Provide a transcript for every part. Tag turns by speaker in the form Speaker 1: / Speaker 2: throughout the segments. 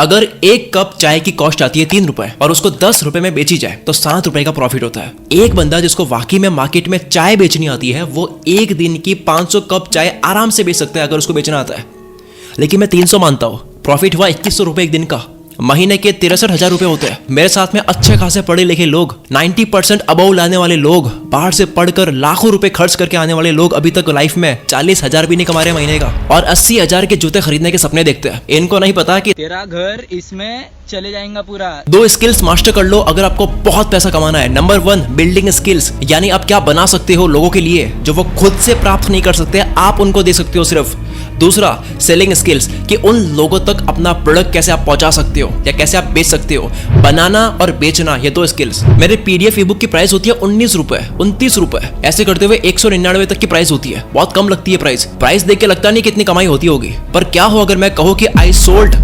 Speaker 1: अगर एक कप चाय की कॉस्ट आती है 3 रुपए और उसको 10 रुपए में बेची जाए तो 7 रुपए का प्रॉफिट होता है। एक बंदा जिसको वाकई में मार्केट में चाय बेचनी आती है वो एक दिन की 500 कप चाय आराम से बेच सकता है अगर उसको बेचना आता है। लेकिन मैं 300 मानता हूं, प्रॉफिट हुआ 2100 रुपए एक दिन का, महीने के 63,000 रुपए होते हैं। मेरे साथ में अच्छे खासे पढ़े लिखे लोग, 90% अबव लाने वाले लोग, बाहर से पढ़कर लाखों रुपए खर्च करके आने वाले लोग अभी तक लाइफ में 40,000 भी नहीं कमा रहे महीने का, और 80,000 के जूते खरीदने के सपने देखते हैं। इनको नहीं पता कि
Speaker 2: तेरा घर इसमें चले जाएगा पूरा।
Speaker 1: 2 स्किल्स मास्टर कर लो अगर आपको बहुत पैसा कमाना है। नंबर 1 बिल्डिंग स्किल्स, यानी आप क्या बना सकते हो लोगों के लिए जो वो खुद से प्राप्त नहीं कर सकते, आप उनको दे सकते हो सिर्फ। दूसरा सेलिंग स्किल्स, कि उन लोगों तक अपना प्रोडक्ट कैसे आप पहुंचा सकते हो या कैसे आप बेच सकते हो। बनाना और बेचना, ये 2 स्किल्स। मेरे पीडीएफ ई बुक की प्राइस होती है 19 रुपए, 29 रुपए, ऐसे करते हुए 199 तक की प्राइस होती है। बहुत कम लगती है प्राइस देख के लगता नहीं कितनी कमाई होती होगी, पर क्या हो अगर मैं कहूँ कि I sold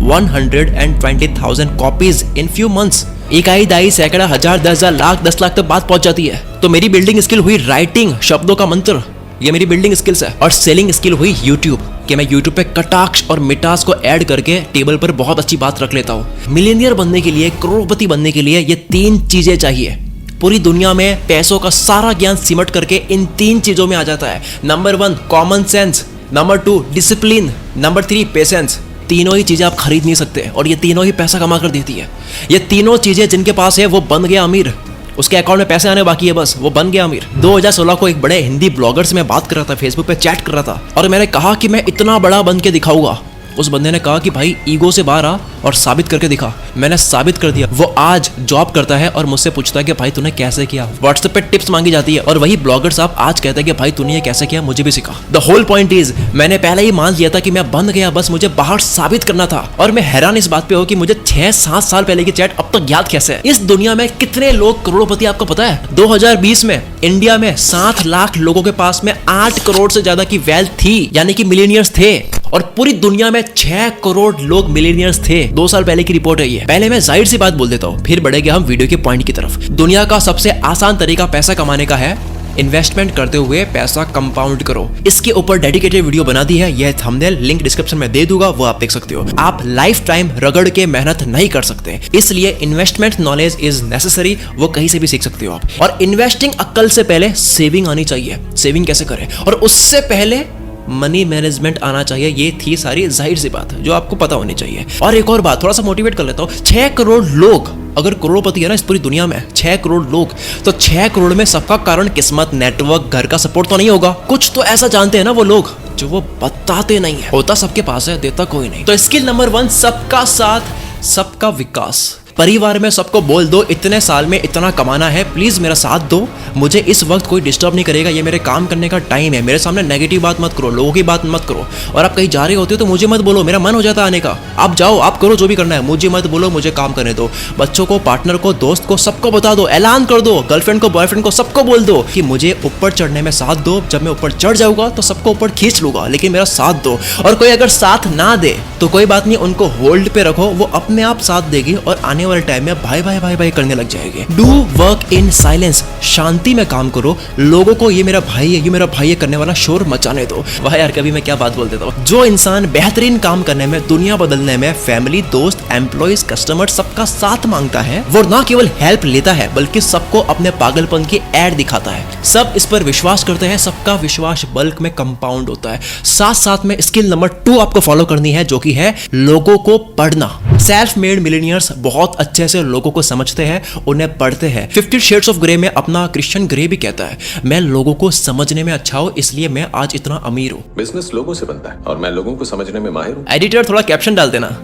Speaker 1: 120,000 copies in few months. इकाई, दाई, सैकड़ा, हजार, 10,000, लाख, 10 लाख तक बात पहुंच जाती है। तो मेरी बिल्डिंग स्किल हुई राइटिंग, शब्दों का मंत्र, ये मेरी बिल्डिंग स्किल्स है। और सेलिंग स्किल हुई यूट्यूब, कि मैं यूट्यूब पे कटाक्ष और मिठास को ऐड करके टेबल पर बहुत अच्छी बात रख लेता हूँ। मिलियनियर बनने के लिए, करोड़पति बनने के लिए ये 3 चीजें चाहिए। पूरी दुनिया में पैसों का सारा ज्ञान सिमट करके इन 3 चीजों में आ जाता है। Number 1 common sense, number 2 discipline, number 3 patience. तीनों ही चीजें आप खरीद नहीं सकते और ये तीनों ही पैसा कमा कर देती है। ये तीनों चीजें जिनके पास है वो बन गया अमीर, उसके अकाउंट में पैसे आने बाकी है, बस वो बन गया अमीर। 2016 को एक बड़े हिंदी ब्लॉगर से मैं बात कर रहा था, फेसबुक पे चैट कर रहा था, और मैंने कहा कि मैं इतना बड़ा बन के दिखाऊंगा। उस बंदे ने कहा कि भाई ईगो से बाहर आ और साबित करके दिखा। मैंने साबित कर दिया। वो आज जॉब करता है और मुझसे पूछता है कि भाई तूने कैसे किया। व्हाट्सएप पे टिप्स मांगी जाती है और वही ब्लॉगर साहब आज कहते हैं कि भाई तूने ये कैसे किया, मुझे भी सिखा। द होल पॉइंट इज, मैंने पहले ही मान लिया था कि मैं बन गया, बस मुझे बाहर साबित करना था। और मैं हैरान इस बात पे हो कि मुझे 6-7 साल पहले की चैट अब तक याद कैसे है। इस दुनिया में कितने लोग करोड़पति आपको पता है? 2020 में इंडिया में 7 लाख लोगों के पास में 8 करोड़ से ज्यादा की वेल्थ थी, यानी कि मिलियनियर्स थे। और पूरी दुनिया में 6 करोड़ लोग मिलियनियर्स थे। 2 साल पहले की रिपोर्ट है ये। पहले मैं जाहिर सी बात बोल देता हूँ, फिर बढ़ेंगे हम वीडियो के पॉइंट की तरफ। दुनिया का सबसे आसान तरीका पैसा कमाने का है इन्वेस्टमेंट करते हुए पैसा कंपाउंड करो। इसके ऊपर डेडिकेटेड वीडियो बना दी है, यह थंबनेल लिंक डिस्क्रिप्शन में दे दूंगा, वो आप देख सकते हो। आप लाइफ टाइम रगड़ के मेहनत नहीं कर सकते, इसलिए इन्वेस्टमेंट नॉलेज इज नेसेसरी, वो कहीं से भी सीख सकते हो आप। और इन्वेस्टिंग अक्ल से पहले सेविंग आनी चाहिए। सेविंग कैसे करें, और उससे पहले मनी मैनेजमेंट आना चाहिए। ये थी सारी जाहिर सी बात जो आपको पता होनी चाहिए। और एक और बात थोड़ा सा मोटिवेट कर लेता हूँ, 6 करोड़ लोग अगर करोड़पति है ना इस पूरी दुनिया में, 6 करोड़ लोग, तो 6 करोड़ में सबका कारण किस्मत, नेटवर्क, घर का सपोर्ट तो नहीं होगा। कुछ तो ऐसा जानते हैं ना वो लोग जो वो बताते नहीं है। होता सबके पास है, देता कोई नहीं। तो स्किल नंबर 1 सबका साथ, सबका विकास। परिवार में सबको बोल दो इतने साल में इतना कमाना है, प्लीज मेरा साथ दो, मुझे इस वक्त कोई डिस्टर्ब नहीं करेगा, ये मेरे काम करने का टाइम है। मेरे सामने नेगेटिव बात मत करो, लोगों की बात मत करो। और आप कहीं जा रहे होते हो तो मुझे मत बोलो, मेरा मन हो जाता है आने का। आप जाओ, आप करो जो भी करना है, मुझे मत बोलो, मुझे काम करने दो। बच्चों को, पार्टनर को, दोस्त को, सबको बता दो, ऐलान कर दो, गर्लफ्रेंड को, बॉयफ्रेंड को, सबको बोल दो कि मुझे ऊपर चढ़ने में साथ दो। जब मैं ऊपर चढ़ जाऊंगा तो सबको ऊपर खींच लूंगा, लेकिन मेरा साथ दो। और कोई अगर साथ ना दे तो कोई बात नहीं, उनको होल्ड पे रखो, वो अपने आप साथ देगी और आने वाले टाइम में भाई भाई भाई भाई करने लग जाएंगे। डू वर्क इन साइलेंस, शांति में काम करो। लोगों को ये मेरा भाई है, ये मेरा भाई है करने वाला शोर मचाने दो। वाह यार, कभी मैं क्या बात बोल देता हूँ। जो इंसान बेहतरीन काम करने में, दुनिया बदलने में फैमिली, दोस्त, एम्प्लॉइज, कस्टमर सबका साथ मांगता है, वो ना केवल हेल्प लेता है बल्कि सबको अपने पागलपन की एड दिखाता है। सब इस पर विश्वास करते हैं, सबका विश्वास बल्क में कंपाउंड होता है। साथ साथ में स्किल नंबर 2 आपको फॉलो करनी है, जो कि है लोगों को पढ़ना। सेल्फ मेड मिलियनियर्स बहुत अच्छे से लोगों को समझते हैं, उन्हें पढ़ते हैं। 50 शेड्स ऑफ ग्रे में अपना क्रिश्चियन ग्रे भी कहता है, मैं लोगों को समझने में अच्छा हूं, इसलिए मैं आज इतना अमीर हूं।
Speaker 3: बिजनेस लोगों से बनता है और मैं लोगों को समझने में माहिर हूं।
Speaker 1: एडिटर थोड़ा कैप्शन डाल देना।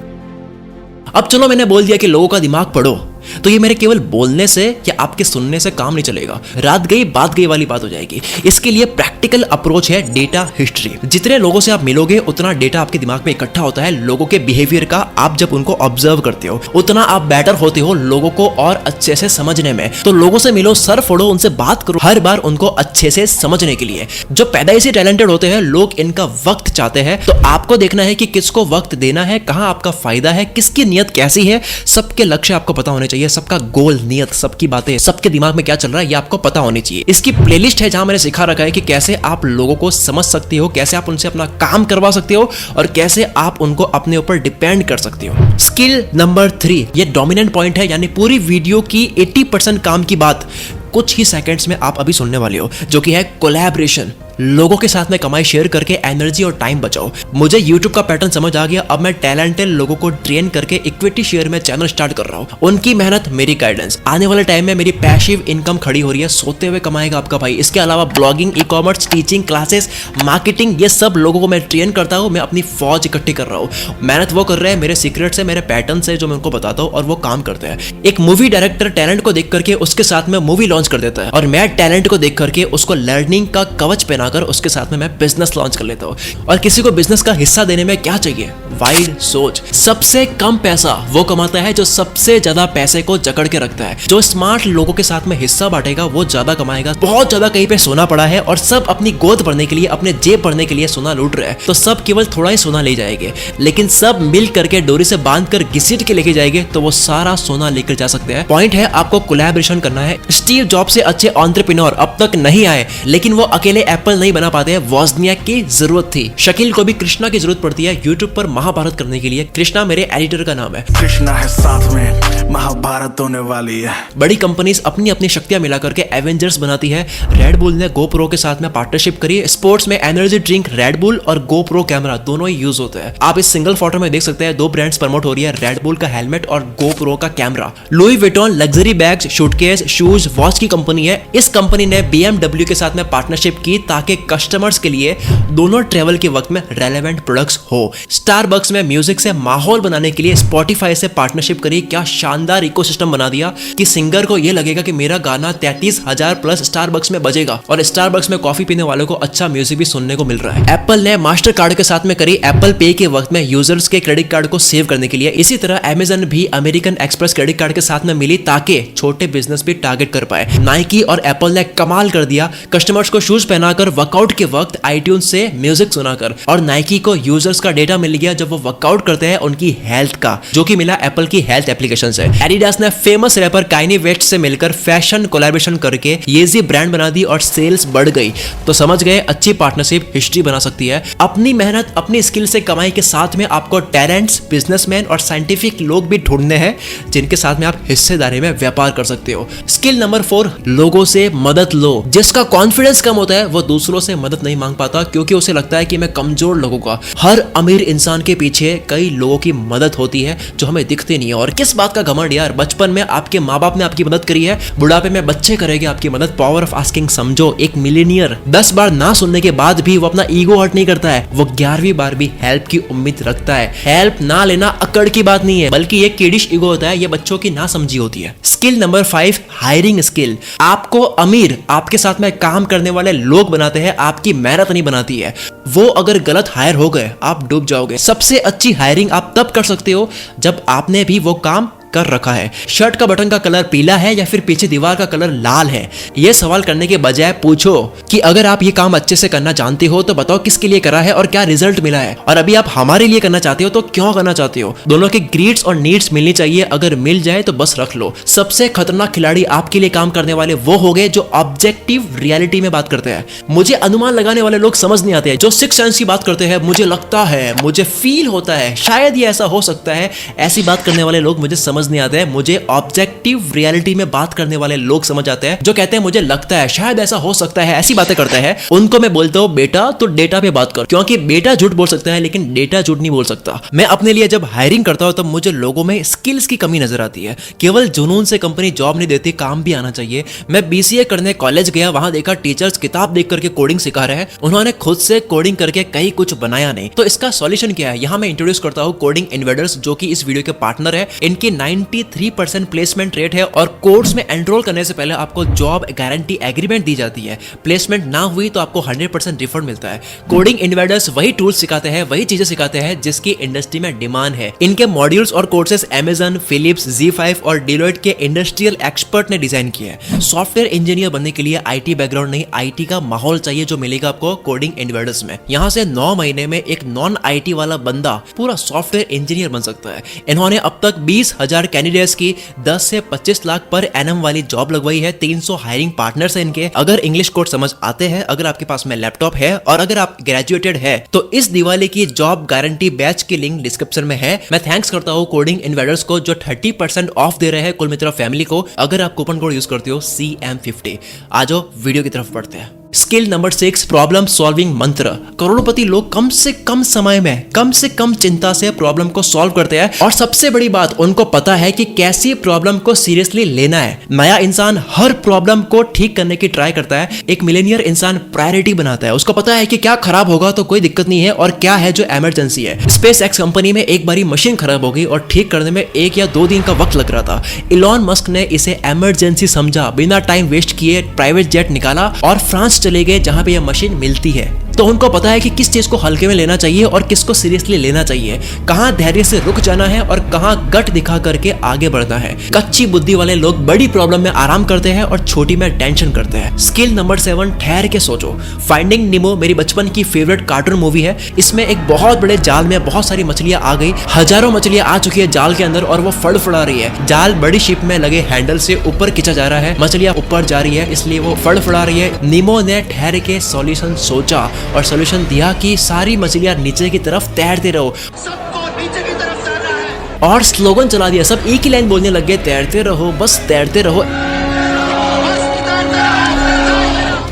Speaker 1: अब चलो, मैंने बोल दिया कि लोगों का दिमाग पढ़ो, तो ये मेरे केवल बोलने से या आपके सुनने से काम नहीं चलेगा। रात गई बात गई वाली बात हो जाएगी। इसके लिए प्रैक्टिकल अप्रोच है डेटा हिस्ट्री। जितने लोगों से आप मिलोगे उतना डेटा आपके दिमाग में इकट्ठा होता है लोगों के बिहेवियर का। आप जब उनको ऑब्जर्व करते हो उतना आप बेटर होते हो लोगों को और अच्छे से समझने में। तो लोगों से मिलो, सर फोड़ो, उनसे बात करो, हर बार उनको अच्छे से समझने के लिए। जो पैदाइशी टैलेंटेड होते हैं लोग इनका वक्त चाहते हैं, तो आपको देखना है कि किसको वक्त देना है, कहां आपका फायदा है, किसकी नियत कैसी है। सबके लक्ष्य आपको पता होने चाहिए, सबका गोल, नियत, सबकी बातें, सबके दिमाग में क्या चल रहा है ये आपको पता होनी चाहिए। इसकी प्लेलिस्ट है जहां मैंने सिखा रखा है कि कैसे आप लोगों को समझ सकते हो, कैसे आप उनसे अपना काम करवा सकते हो और कैसे आप उनको अपने ऊपर डिपेंड कर सकते हो। स्किल नंबर 3, ये डोमिनेंट पॉइंट है, यानी पूरी वीडियो की 80% काम की बात कुछ ही सेकंड्स में आप अभी सुनने वाले हो, जो कि है कोलैबोरेशन। लोगों के साथ में कमाई शेयर करके एनर्जी और टाइम बचाओ। मुझे YouTube का पैटर्न समझ आ गया, अब मैं टैलेंटेड लोगों को ट्रेन करके इक्विटी शेयर में चैनल स्टार्ट कर रहा हूँ। उनकी मेहनत, मेरी गाइडेंस, आने वाले टाइम में मेरी पैसिव इनकम खड़ी हो रही है, सोते हुए कमाएगा आपका भाई। इसके अलावा blogging, e commerce, teaching, classes, marketing, ये सब लोगों को मैं ट्रेन करता हूँ। मैं अपनी फौज इकट्ठी कर रहा हूँ। मेहनत वो कर रहे हैं, मेरे सीक्रेट्स है, मेरे पैटर्न है जो मैं उनको बताता हूँ और वो काम करते हैं। एक मूवी डायरेक्टर टैलेंट को देख करके उसके साथ में मूवी लॉन्च कर देता है और मैं टैलेंट को देख करके उसको लर्निंग का कवच पहनाकर उसके साथ में मैं बिजनेस लॉन्च कर लेता हूं। और किसी को बिजनेस का हिस्सा देने में क्या चाहिए? वाइड सोच। सबसे कम पैसा वो कमाता है जो सबसे ज्यादा पैसे को जकड़ के रखता है। जो स्मार्ट लोगों के साथ में हिस्सा बांटेगा वो ज्यादा कमाएगा। बहुत ज्यादा कहीं पे सोना पड़ा है और सब अपनी गोद भरने के लिए, अपने जेब भरने के लिए सोना लूट रहे हैं, तो सब केवल थोड़ा ही सोना ले जाएंगे, लेकिन सब मिल करके डोरी से बांध कर घसीट के लेके जाएंगे तो वो सारा सोना लेकर जा सकते हैं। पॉइंट है आपको कोलैबोरेशन करना है। स्टीव जॉब से अच्छे एंटरप्रेन्योर अब तक नहीं आए, लेकिन वो अकेले एप्पल नहीं बना पाते हैं। वॉज़नियाक की जरूरत थी। शकील को भी कृष्णा की जरूरत पड़ती है यूट्यूब पर महाभारत करने के लिए। कृष्णा मेरे एडिटर का नाम है।
Speaker 4: कृष्णा है साथ में, महाभारत होने वाली है।
Speaker 1: बड़ी कंपनीज अपनी अपनी शक्तियां मिला करके एवेंजर्स बनाती है। रेड बुल ने GoPro के साथ में पार्टनरशिप करी। स्पोर्ट्स में एनर्जी ड्रिंक रेड बुल और GoPro कैमरा दोनों ही यूज होते हैं। आप इस सिंगल फोटो में देख सकते हैं दो ब्रांड्स प्रमोट हो रही है, रेड बुल का हेलमेट और GoPro का camera. Louis Vuitton luxury bags, suitcase, shoes, watch की कंपनी है। इस कंपनी ने BMW के साथ में पार्टनरशिप की ताकि कस्टमर्स के लिए दोनों ट्रेवल के वक्त में रेलेवेंट प्रोडक्ट्स हो। स्टारबक्स में म्यूजिक से माहौल बनाने के लिए Spotify से पार्टनरशिप करी। क्या शानदार इकोसिस्टम बना दिया कि सिंगर को यह लगेगा कि मेरा गाना 33,000 प्लस स्टारबक्स में बजेगा और स्टारबक्स में कॉफी पीने वालों को अच्छा म्यूजिक भी सुनने को मिल रहा है। एप्पल ने मास्टर कार्ड के साथ में करी एप्पल पे के वक्त में यूजर्स के क्रेडिट कार्ड को सेव करने के लिए। इसी तरह Amazon भी अमेरिकन एक्सप्रेस क्रेडिट कार्ड के साथ में मिली ताकि छोटे बिजनेस भी टारगेट कर पाए। नाइकी और एप्पल ने कमाल कर दिया, कस्टमर्स को शूज पहनाकर वर्कआउट के वक्त iTunes से म्यूजिक सुनाकर। और नाइकी को यूजर्स का डेटा मिल गया जब वो वर्कआउट करते हैं उनकी हेल्थ का, जो कि मिला एप्पल की हेल्थ एप्लीकेशन से। एडिडास ने फेमस रैपर काइनी वेस्ट से मिलकर फैशन कोलैबोरेशन करके येजी ब्रांड बना दी और सेल्स बढ़ गई। तो समझ गए अच्छी पार्टनरशिप हिस्ट्री बना सकती है। अपनी मेहनत, अपनी स्किल से कमाई के साथ में आपको टैलेंट्स, बिजनेसमैन और साइंटिफिक लोग भी ढूंढने हैं जिनके साथ में आप हिस्सेदारी में व्यापार कर सकते हो। स्किल नंबर 4, लोगों से मदद लो। जिसका कॉन्फिडेंस कम होता है वो दूसरों से मदद नहीं मांग पाता क्योंकि उसे लगता है कि मैं कमजोर लोगों का। हर अमीर इंसान के पीछे कई लोगों की मदद होती है जो हमें दिखते नहीं है। और किस बात का घमंड यार, बचपन में आपके माँ बाप ने आपकी मदद करी है, बुढ़ापे में बच्चे करेंगे आपकी मदद। पावर ऑफ आस्किंग समझो। एक मिलीनियर 10 बार ना सुनने के बाद भी वो अपना ईगो हर्ट नहीं करता है, वो 11वीं बार भी हेल्प की उम्मीद रखता है। हेल्प ना लेना अकड़ की बात नहीं है, बल्कि ये किडिश ईगो होता है, ये बच्चों की ना समझी होती है। Skill number 5, hiring skill. आपको अमीर, आपके साथ में काम करने वाले लोग बनाते हैं, आपकी मेहनत नहीं बनाती है। वो अगर गलत हायर हो गए आप डूब जाओगे। सबसे अच्छी हायरिंग आप तब कर सकते हो जब आपने भी वो काम कर रखा है। शर्ट का बटन का कलर पीला है या फिर पीछे दीवार का कलर लाल है, यह सवाल करने के बजाय पूछो कि अगर आप ये काम अच्छे से करना जानते हो तो बताओ किसके लिए करा है और क्या रिजल्ट मिला है, और अभी आप हमारे लिए करना चाहते हो तो क्यों करना चाहते हो। दोनों के ग्रीड्स और नीड्स मिलनी चाहिए, अगर मिल जाए तो बस रख लो। सबसे खतरनाक खिलाड़ी आपके लिए काम करने वाले वो हो गए जो ऑब्जेक्टिव रियलिटी में बात करते हैं। मुझे अनुमान लगाने वाले लोग समझ नहीं आते हैं, जो सिक्स सेंस की बात करते हैं, मुझे लगता है, मुझे फील होता है, शायद ये ऐसा हो सकता है, ऐसी बात करने वाले लोग मुझे समझ नहीं आते हैं। मुझे ऑब्जेक्टिव रियलिटी में बात करने वाले लोग समझ आते हैं, जो कहते हैं मुझे लगता है, शायद ऐसा हो सकता है, ऐसी बातें करते हैं। उनको मैं बोलता हूं बेटा तो डेटा पे बात कर, क्योंकि बेटा झूठ बोल सकता है लेकिन डेटा झूठ नहीं बोल सकता। मैं अपने लिए जब हायरिंग करता हूं तब मुझे लोगों में स्किल्स की कमी नजर आती है। केवल जुनून से कंपनी जॉब नहीं देती, काम भी आना चाहिए। मैं BCA करने कॉलेज गया, वहां देखा टीचर्स किताब देख करके कोडिंग सिखा रहे हैं, उन्होंने खुद से कोडिंग करके कहीं कुछ बनाया नहीं। तो इसका सॉल्यूशन क्या है, यहां मैं इंट्रोड्यूस करता हूं कोडिंग इन्वेडर्स, जो कि इस वीडियो के पार्टनर है। इनकी 93% प्लेसमेंट रेट है और कोर्स में एनरोल करने से पहले आपको जॉब गारंटी एग्रीमेंट दी जाती है। प्लेसमेंट ना हुई तो आपको 100% रिफंड मिलता है। कोडिंग इन्वेडर्स वही टूल्स सिखाते हैं, वही चीजें सिखाते हैं जिसकी इंडस्ट्री में डिमांड है। इनके मॉड्यूल्स और कोर्सेस Amazon, Philips, Z5 और Deloitte के इंडस्ट्रियल एक्सपर्ट ने डिजाइन किया है। सॉफ्टवेयर इंजीनियर बनने के लिए IT बैकग्राउंड नहीं, IT का माहौल चाहिए, जो मिलेगा आपको कोडिंग इन्वेडर्स में। यहां से 9 महीने में एक नॉन IT वाला बंदा पूरा सॉफ्टवेयर इंजीनियर बन सकता है। इन्होंने अब तक $20,000 10,000 कैंडिडेट्स की 10 से 25 लाख पर एनम वाली जॉब लगवाई है। 300 हायरिंग पार्टनर्स है इनके। अगर इंग्लिश कोड समझ आते हैं, अगर आपके पास में लैपटॉप है और अगर आप ग्रेजुएटेड है तो इस दिवाली की जॉब गारंटी बैच की लिंक डिस्क्रिप्शन में है। मैं थैंक्स करता हूँ कोडिंग इन्वेडर्स को जो 30% ऑफ दे रहे हैं कुल मित्रा फैमिली को, अगर आप कूपन कोड यूज करते हो CM50। आ जाओ वीडियो की तरफ बढ़ते हैं। स्किल नंबर 6, प्रॉब्लम सॉल्विंग मंत्र। करोड़पति लोग कम से कम समय में कम से कम चिंता से प्रॉब्लम को सॉल्व करते हैं और सबसे बड़ी बात उनको पता है कि कैसी प्रॉब्लम को सीरियसली लेना है। नया इंसान हर प्रॉब्लम को ठीक करने की ट्राई करता है। एक मिलेनियर इंसान प्रायोरिटी बनाता है। उसको पता है कि क्या खराब होगा तो कोई दिक्कत नहीं है और क्या है जो इमरजेंसी है। स्पेस एक्स कंपनी में एक बारी मशीन खराब हो गई और ठीक करने में 1 या 2 दिन का वक्त लग रहा था। इलॉन मस्क ने इसे इमरजेंसी समझा, बिना टाइम वेस्ट किए प्राइवेट जेट निकाला और फ्रांस चले गए जहां पे यह मशीन मिलती है। तो उनको पता है कि किस चीज को हल्के में लेना चाहिए और किसको सीरियसली लेना चाहिए, कहां धैर्य से रुक जाना है और कहां गट दिखा करके आगे बढ़ना है। कच्ची बुद्धि वाले लोग बड़ी प्रॉब्लम में आराम करते हैं और छोटी में टेंशन करते हैं। स्किल नंबर 7, ठहर के सोचो। फाइंडिंग निमो मेरी बचपन की फेवरेट कार्टून मूवी है। इसमें एक बहुत बड़े जाल में बहुत सारी मछलियां आ गई, हजारों मछलियां आ चुकी है जाल के अंदर और वो फड़फड़ा रही है। जाल बड़ी शिप में लगे हैंडल से ऊपर खींचा जा रहा है, मछलियां ऊपर जा रही है इसलिए वो फड़फड़ा रही है। निमो ने ठहर के सॉल्यूशन सोचा और सॉल्यूशन दिया कि सारी मछलियां नीचे की तरफ तैरते रहो।
Speaker 5: सबको नीचे की तरफ तैरना है।
Speaker 1: और स्लोगन चला दिया, सब एक ही लाइन बोलने लग गए, तैरते रहो बस तैरते रहो।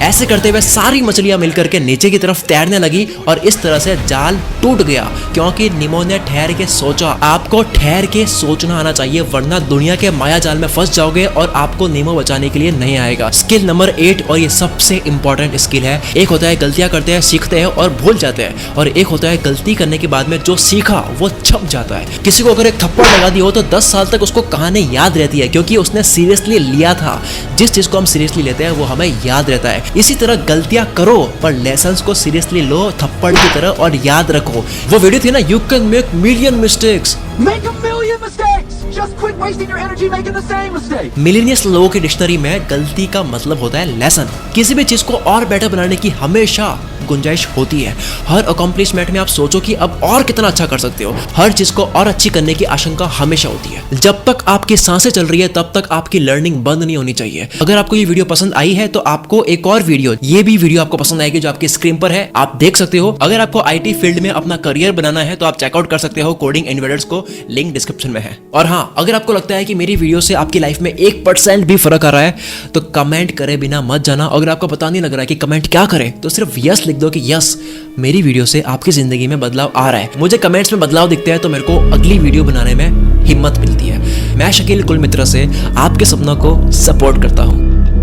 Speaker 1: ऐसे करते हुए सारी मछलियां मिलकर के नीचे की तरफ तैरने लगी और इस तरह से जाल टूट गया क्योंकि निमो ने ठहर के सोचा। आपको ठहर के सोचना आना चाहिए वरना दुनिया के माया जाल में फंस जाओगे और आपको निमो बचाने के लिए नहीं आएगा। स्किल नंबर 8 और ये सबसे इंपॉर्टेंट स्किल है। एक होता है गलतियां करते हैं, सीखते हैं और भूल जाते हैं, और एक होता है गलती करने के बाद में जो सीखा वो छप जाता है। किसी को अगर एक थप्पड़ लगा दी हो तो 10 साल तक उसको कहानी याद रहती है क्योंकि उसने सीरियसली लिया था। जिस चीज को हम सीरियसली लेते हैं वो हमें याद रहता है। इसी तरह गलतियां करो पर लेसन्स को सीरियसली लो थप्पड़ की तरह और याद रखो। वो वीडियो थी ना, you can make million mistakes.
Speaker 5: Make a million mistakes. Just quit wasting your energy making the same mistake.
Speaker 1: Millennials लोगों की डिक्शनरी में गलती का मतलब होता है लेसन। किसी भी चीज को और बेटर बनाने की हमेशा गुंजाइश होती है। हर अकॉम्प्लिशमेंट में आप सोचो कि अब और कितना अच्छा कर सकते हो। हर चीज को और अच्छी करने की आशंका हमेशा होती है। जब तक आपकी सांसें चल रही है तब तक आपकी लर्निंग बंद नहीं होनी चाहिए। अगर आपको ये वीडियो पसंद आई है तो आपको एक और वीडियो, ये भी वीडियो आपको पसंद आएगी जो आपकी स्क्रीन पर है, आप देख सकते हो। अगर आपको IT फील्ड में अपना करियर बनाना है तो आप चेकआउट कर सकते हो कोडिंग इन्वेडर्स को, लिंक डिस्क्रिप्शन में है। और हाँ, अगर आपको लगता है कि मेरी वीडियो से आपकी लाइफ में 1% भी फर्क आ रहा है तो कमेंट करे बिना मत जाना। अगर आपको पता नहीं लग रहा है कि कमेंट क्या करें तो सिर्फ यस लिख दो कि यस, मेरी वीडियो से आपकी जिंदगी में बदलाव आ रहा है। मुझे कमेंट्स में बदलाव दिखते हैं तो मेरे को अगली वीडियो बनाने में हिम्मत मिलती है। मैं शकील कुल मित्र से आपके सपनों को सपोर्ट करता हूँ।